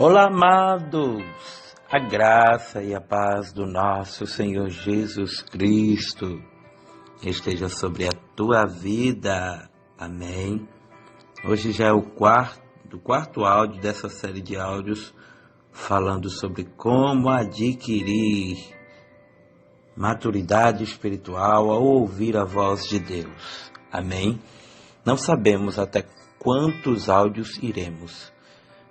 Olá, amados! A graça e a paz do nosso Senhor Jesus Cristo esteja sobre a tua vida. Amém. Hoje já é o quarto áudio dessa série de áudios falando sobre como adquirir maturidade espiritual ao ouvir a voz de Deus. Amém. Não sabemos até quantos áudios iremos,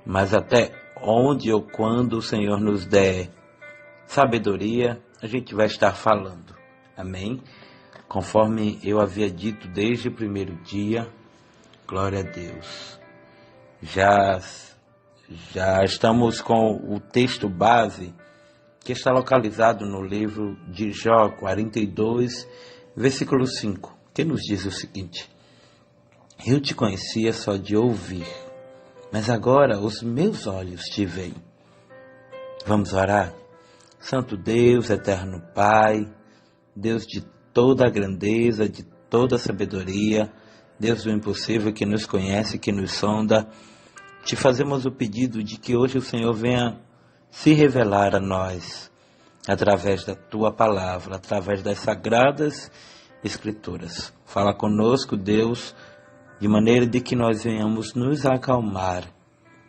mas até onde ou quando o Senhor nos der sabedoria, a gente vai estar falando. Amém? Conforme eu havia dito desde o primeiro dia, glória a Deus. Já estamos com o texto base que está localizado no livro de Jó 42, versículo 5, que nos diz o seguinte: Eu te conhecia só de ouvir, mas agora os meus olhos te veem. Vamos orar? Santo Deus, eterno Pai, Deus de toda a grandeza, de toda a sabedoria, Deus do impossível que nos conhece, que nos sonda, te fazemos o pedido de que hoje o Senhor venha se revelar a nós, através da Tua palavra, através das sagradas Escrituras. Fala conosco, Deus, de maneira de que nós venhamos nos acalmar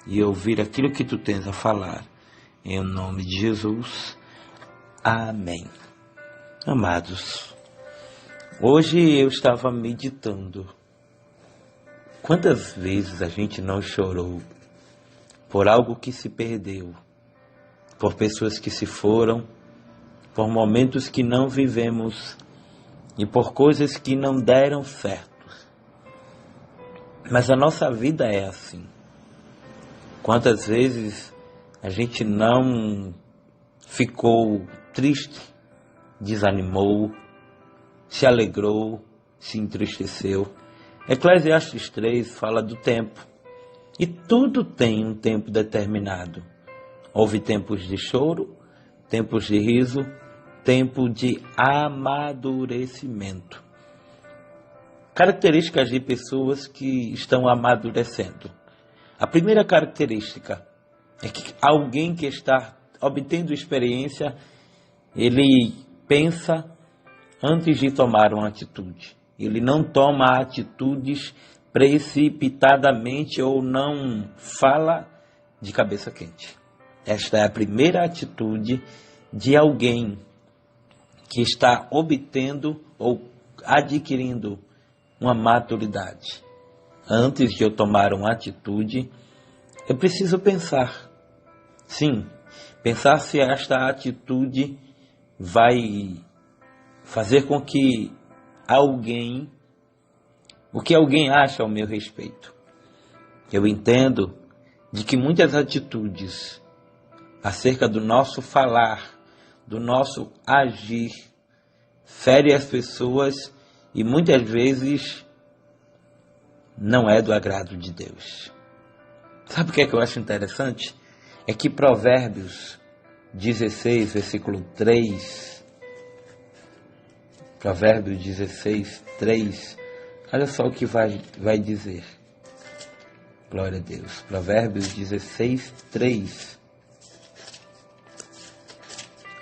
e ouvir aquilo que Tu tens a falar. Em nome de Jesus. Amém. Amados, hoje eu estava meditando. Quantas vezes a gente não chorou por algo que se perdeu, por pessoas que se foram, por momentos que não vivemos e por coisas que não deram certo. Mas a nossa vida é assim. Quantas vezes a gente não ficou triste, desanimou, se alegrou, se entristeceu. Eclesiastes 3 fala do tempo. E tudo tem um tempo determinado. Houve tempos de choro, tempos de riso, tempo de amadurecimento. Características de pessoas que estão amadurecendo. A primeira característica é que alguém que está obtendo experiência, ele pensa antes de tomar uma atitude. Ele não toma atitudes precipitadamente ou não fala de cabeça quente. Esta é a primeira atitude de alguém que está obtendo ou adquirindo uma maturidade. Antes de eu tomar uma atitude, eu preciso pensar. Sim, pensar se esta atitude vai fazer com que o que alguém acha ao meu respeito. Eu entendo de que muitas atitudes acerca do nosso falar, do nosso agir, ferem as pessoas e muitas vezes não é do agrado de Deus. Sabe o que é que eu acho interessante? É que Provérbios 16, versículo 3, Provérbios 16, 3, olha só o que vai dizer. Glória a Deus. Provérbios 16, 3.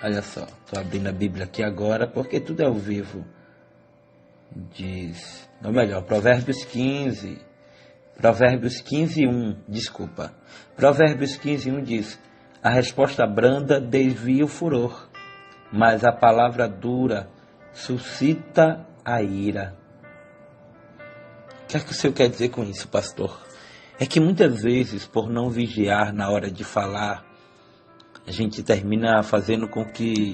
Olha só, estou abrindo a Bíblia aqui agora, porque tudo é ao vivo. Diz, ou melhor, Provérbios 15, 1, desculpa. Provérbios 15, 1 diz: A resposta branda desvia o furor, mas a palavra dura suscita a ira. O que é que o Senhor quer dizer com isso, pastor? É que muitas vezes, por não vigiar na hora de falar, a gente termina fazendo com que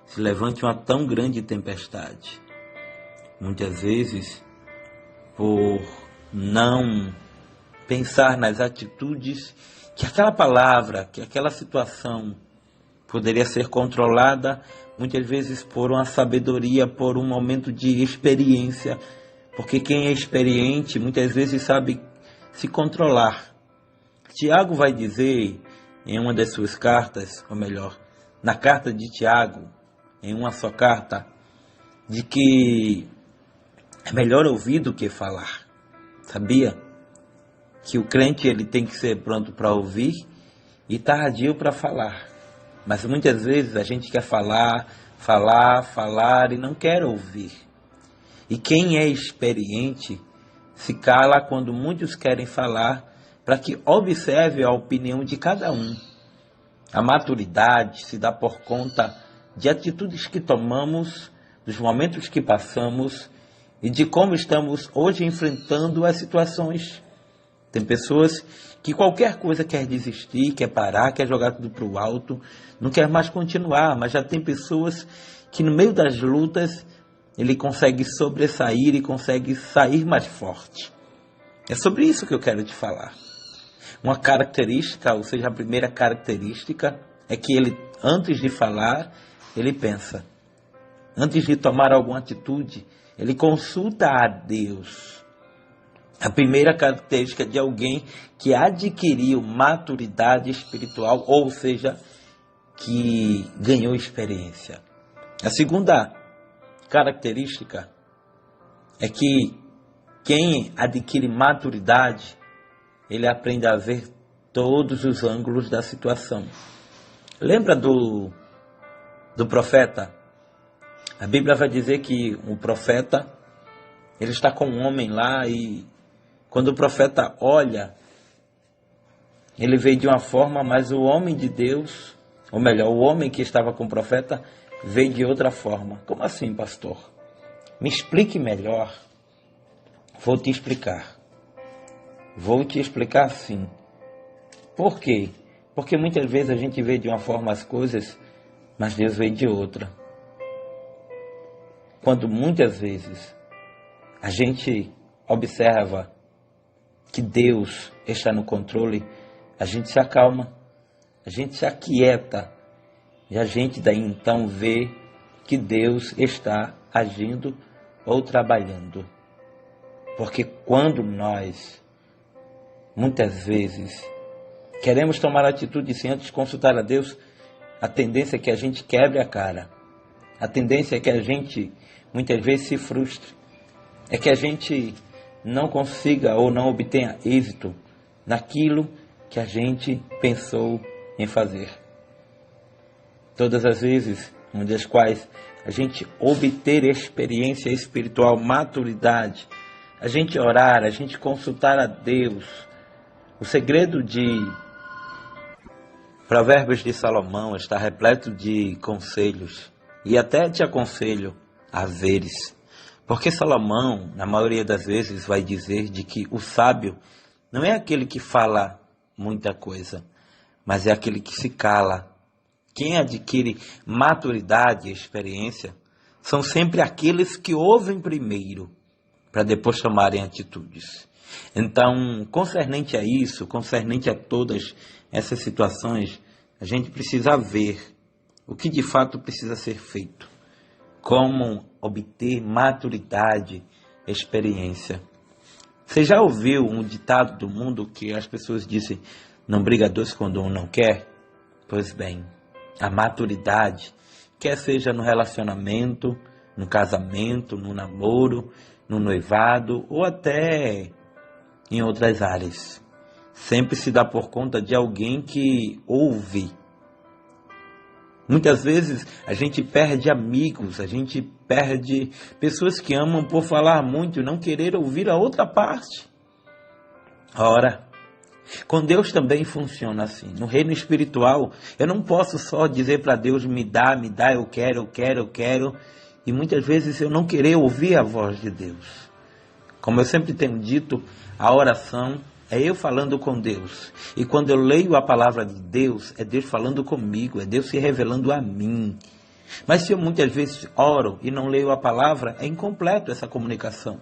se levante uma tão grande tempestade. Muitas vezes, por não pensar nas atitudes que aquela palavra, que aquela situação poderia ser controlada, muitas vezes por uma sabedoria, por um momento de experiência, porque quem é experiente muitas vezes sabe se controlar. Tiago vai dizer em uma das suas cartas, ou melhor, na carta de Tiago, em uma só carta, de que é melhor ouvir do que falar. Sabia? Que o crente ele tem que ser pronto para ouvir e tardio para falar. Mas muitas vezes a gente quer falar e não quer ouvir. E quem é experiente se cala quando muitos querem falar, para que observe a opinião de cada um. A maturidade se dá por conta de atitudes que tomamos, dos momentos que passamos e de como estamos hoje enfrentando as situações. Tem pessoas que qualquer coisa quer desistir, quer parar, quer jogar tudo para o alto, não quer mais continuar, mas já tem pessoas que no meio das lutas ele consegue sobressair e consegue sair mais forte. É sobre isso que eu quero te falar. Uma característica, ou seja, a primeira característica é que ele, antes de falar, ele pensa. Antes de tomar alguma atitude, ele consulta a Deus. A primeira característica de alguém que adquiriu maturidade espiritual, ou seja, que ganhou experiência. A segunda característica é que quem adquire maturidade, ele aprende a ver todos os ângulos da situação. Lembra do profeta? A Bíblia vai dizer que um profeta, ele está com um homem lá e quando o profeta olha, ele vê de uma forma, mas o homem de Deus, ou melhor, o homem que estava com o profeta, vê de outra forma. Como assim, pastor? Me explique melhor. Vou te explicar. Vou te explicar sim. Por quê? Porque muitas vezes a gente vê de uma forma as coisas, mas Deus vê de outra. Quando muitas vezes a gente observa que Deus está no controle, a gente se acalma, a gente se aquieta e a gente daí então vê que Deus está agindo ou trabalhando. Porque quando nós, muitas vezes, queremos tomar atitude sem antes consultar a Deus, a tendência é que a gente quebre a cara. A tendência é que a gente, muitas vezes, se frustre. É que a gente não consiga ou não obtenha êxito naquilo que a gente pensou em fazer. Todas as vezes, uma das quais a gente obter experiência espiritual, maturidade, a gente orar, a gente consultar a Deus. O segredo de Provérbios de Salomão está repleto de conselhos e até te aconselho a veres. Porque Salomão, na maioria das vezes, vai dizer de que o sábio não é aquele que fala muita coisa, mas é aquele que se cala. Quem adquire maturidade e experiência são sempre aqueles que ouvem primeiro, para depois tomarem atitudes. Então, concernente a isso, concernente a todas essas situações, a gente precisa ver o que de fato precisa ser feito. Como obter maturidade, experiência. Você já ouviu um ditado do mundo que as pessoas dizem, não briga dois quando um não quer? Pois bem, a maturidade, quer seja no relacionamento, no casamento, no namoro, no noivado ou até em outras áreas, sempre se dá por conta de alguém que ouve. Muitas vezes a gente perde amigos, a gente perde pessoas que amam por falar muito e não querer ouvir a outra parte. Ora, com Deus também funciona assim. No reino espiritual, eu não posso só dizer para Deus, me dá, eu quero, e muitas vezes eu não querer ouvir a voz de Deus. Como eu sempre tenho dito, a oração é eu falando com Deus. E quando eu leio a palavra de Deus, é Deus falando comigo, é Deus se revelando a mim. Mas se eu muitas vezes oro e não leio a palavra, é incompleto essa comunicação.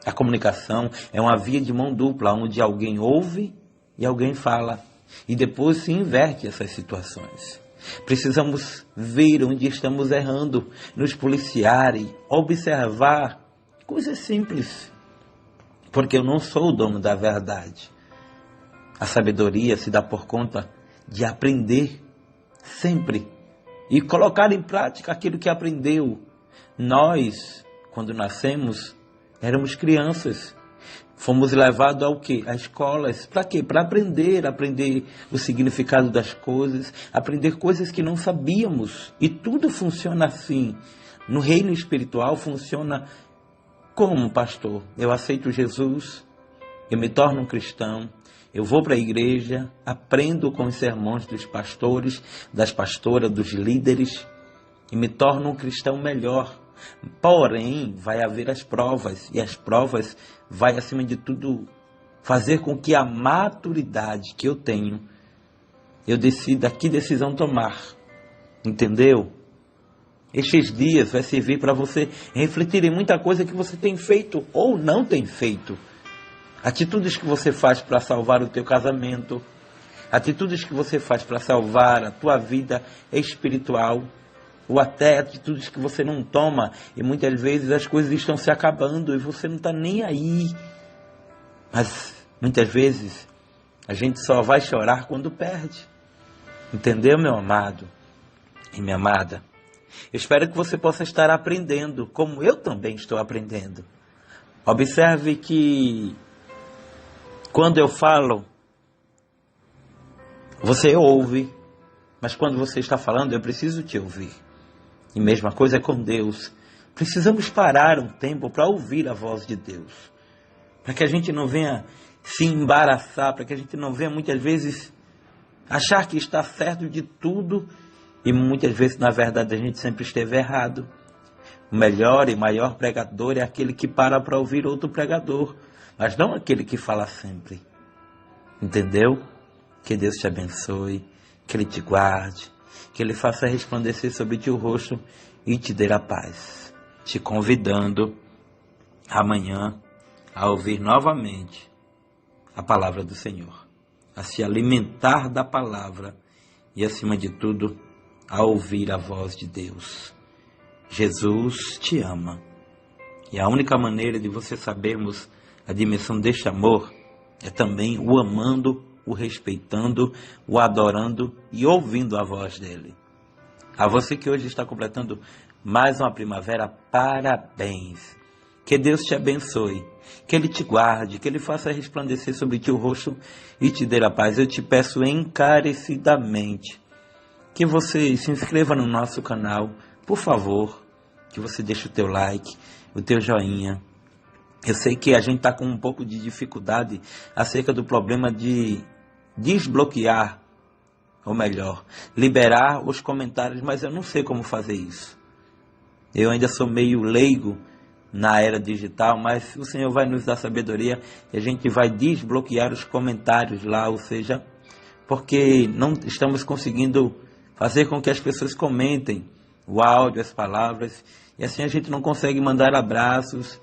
A comunicação é uma via de mão dupla, onde alguém ouve e alguém fala. E depois se inverte essas situações. Precisamos ver onde estamos errando, nos policiar e observar coisas simples. Porque eu não sou o dono da verdade. A sabedoria se dá por conta de aprender sempre e colocar em prática aquilo que aprendeu. Nós, quando nascemos, éramos crianças. Fomos levados ao quê? A escolas. Para quê? Para aprender o significado das coisas, aprender coisas que não sabíamos. E tudo funciona assim. No reino espiritual funciona como, pastor? Eu aceito Jesus, eu me torno um cristão, eu vou para a igreja, aprendo com os sermões dos pastores, das pastoras, dos líderes e me torno um cristão melhor. Porém, vai haver as provas, e as provas vai, acima de tudo, fazer com que a maturidade que eu tenho, eu decida que decisão tomar. Entendeu? Estes dias vai servir para você refletir em muita coisa que você tem feito ou não tem feito. Atitudes que você faz para salvar o teu casamento, atitudes que você faz para salvar a tua vida espiritual, ou até atitudes que você não toma, e muitas vezes as coisas estão se acabando e você não está nem aí. Mas muitas vezes a gente só vai chorar quando perde. Entendeu, meu amado e minha amada? Eu espero que você possa estar aprendendo, como eu também estou aprendendo. Observe que quando eu falo, você ouve, mas quando você está falando, eu preciso te ouvir. E mesma coisa é com Deus. Precisamos parar um tempo para ouvir a voz de Deus. Para que a gente não venha se embaraçar, para que a gente não venha muitas vezes achar que está certo de tudo e muitas vezes, na verdade, a gente sempre esteve errado. O melhor e maior pregador é aquele que para ouvir outro pregador, mas não aquele que fala sempre. Entendeu? Que Deus te abençoe, que Ele te guarde, que Ele faça resplandecer sobre ti o rosto e te dê a paz. Te convidando amanhã a ouvir novamente a palavra do Senhor, a se alimentar da palavra e, acima de tudo, a ouvir a voz de Deus. Jesus te ama. E a única maneira de você sabermos a dimensão deste amor é também o amando, o respeitando, o adorando e ouvindo a voz dele. A você que hoje está completando mais uma primavera, parabéns. Que Deus te abençoe, que Ele te guarde, que Ele faça resplandecer sobre ti o rosto e te dê a paz. Eu te peço encarecidamente que você se inscreva no nosso canal, por favor, que você deixe o teu like, o teu joinha. Eu sei que a gente está com um pouco de dificuldade acerca do problema de desbloquear, ou melhor, liberar os comentários, mas eu não sei como fazer isso. Eu ainda sou meio leigo na era digital, mas o Senhor vai nos dar sabedoria e a gente vai desbloquear os comentários lá, ou seja, porque não estamos conseguindo fazer com que as pessoas comentem o áudio, as palavras, e assim a gente não consegue mandar abraços,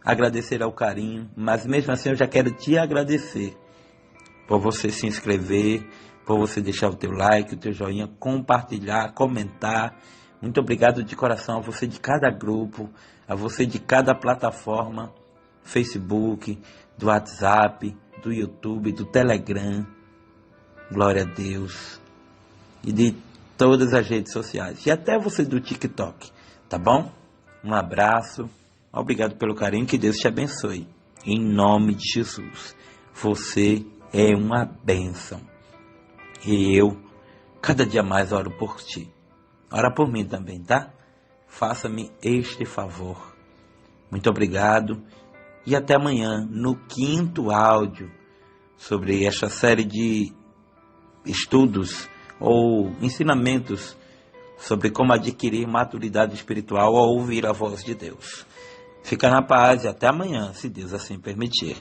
agradecer ao carinho, mas mesmo assim eu já quero te agradecer por você se inscrever, por você deixar o teu like, o teu joinha, compartilhar, comentar. Muito obrigado de coração a você de cada grupo, a você de cada plataforma, Facebook, do WhatsApp, do YouTube, do Telegram, glória a Deus, e de todas as redes sociais, e até você do TikTok, tá bom? Um abraço, obrigado pelo carinho, que Deus te abençoe, em nome de Jesus. Você é uma bênção, e eu, cada dia mais oro por ti. Ora por mim também, tá? Faça-me este favor. Muito obrigado, e até amanhã, no 5º áudio, sobre esta série de estudos ou ensinamentos sobre como adquirir maturidade espiritual ao ouvir a voz de Deus. Fica na paz e até amanhã, se Deus assim permitir.